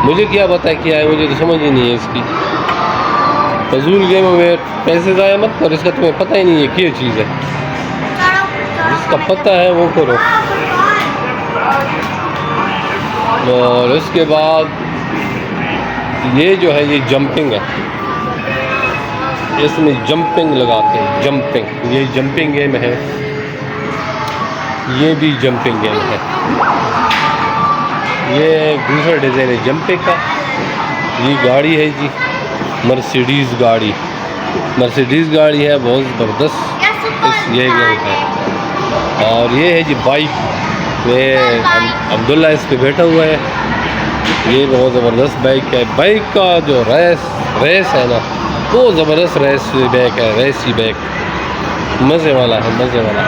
मुझे क्या पता क्या है, मुझे तो समझ ही नहीं है इसकी। फजूल गेम में पैसे ज़ाया मत करो, इसका तुम्हें पता ही नहीं है क्या चीज़ है। जिसका पता है वो करो। और उसके बाद ये जो है ये जंपिंग है, इसमें जंपिंग लगाते हैं। जंपिंग, ये जंपिंग गेम है, ये भी जंपिंग गेम है। ये दूसरा डिज़ाइन है जंपिंग का। ये गाड़ी है जी मर्सिडीज़ गाड़ी, मर्सिडीज़ गाड़ी है, बहुत ज़बरदस्त ये गेम है। और ये है जी बाइक, ये अब्दुल्ला इस पे बैठा हुआ है। ये बहुत ज़बरदस्त बाइक है। बाइक का जो रेस है ना, वो ज़बरदस्त रेस बाइक है, रेसी बाइक, मज़े वाला है, मज़े वाला।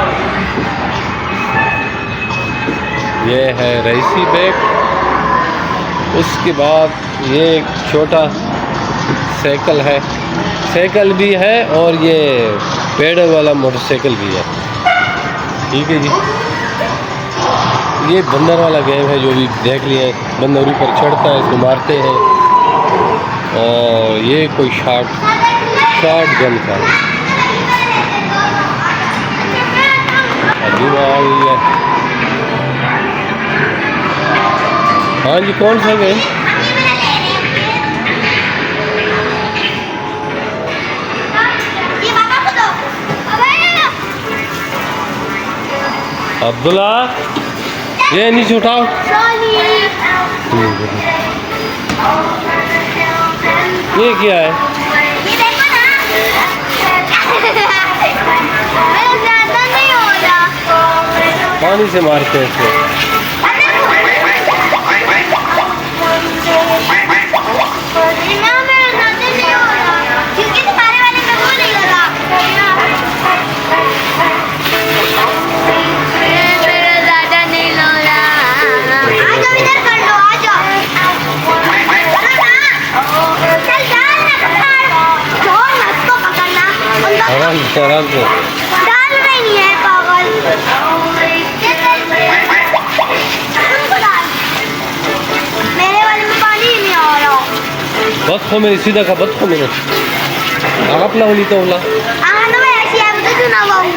ये है रेसी बाइक। उसके बाद ये एक छोटा साइकिल है, साइकिल भी है और ये पैडल वाला मोटरसाइकिल भी है। ठीक है जी। ये बंदर वाला गेम है, जो भी देख लिए, बंदर ऊपर चढ़ता है, इसको मारते हैं। और ये कोई शॉट गन था। अभी आ गई है। हाँ जी, कौन सा गेम? अब्दुल्ला, ये नीचे उठाओ। ये क्या है? पानी से मारते हैं इसको। आराम से डाल नहीं है पागल। मेरे वाले में पानी ही नहीं आ रहा। बस को मेरी सीधा का बस को मैंने आप ना होली तो होला आना मैं ऐसी है तो सुना बाऊ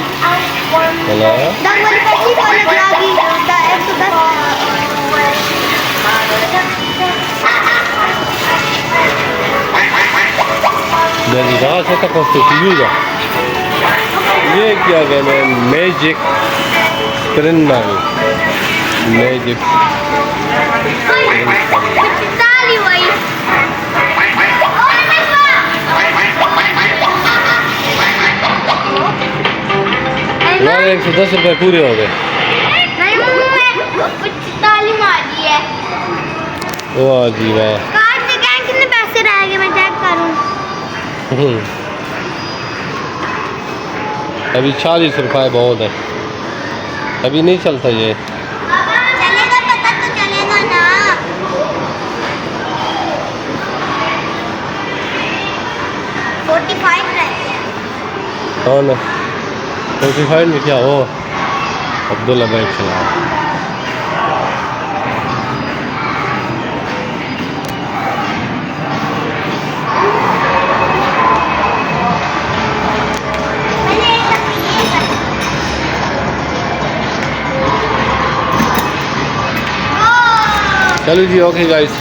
होला दंगल पैसी वाले लगी 110 मेरी रात से तक होगा। ये क्या कहना है? मैजिक स्पिन नाम, मैजिक ताली वही 110 रुपये पूरे हो गए। नहीं मैं ताली मार दी है। वाह जी वाह। कार्ड से कितने पैसे रह गए मैं चेक करूं। अभी 40 रुपये बहुत है, अभी नहीं चलता ये। चलेगा पता तो चलेगा ना। 45 रहते हैं। कौन है 45 में? क्या हो? अब्दुल्ला बाइक चला। चलो जी, ओके गाइस।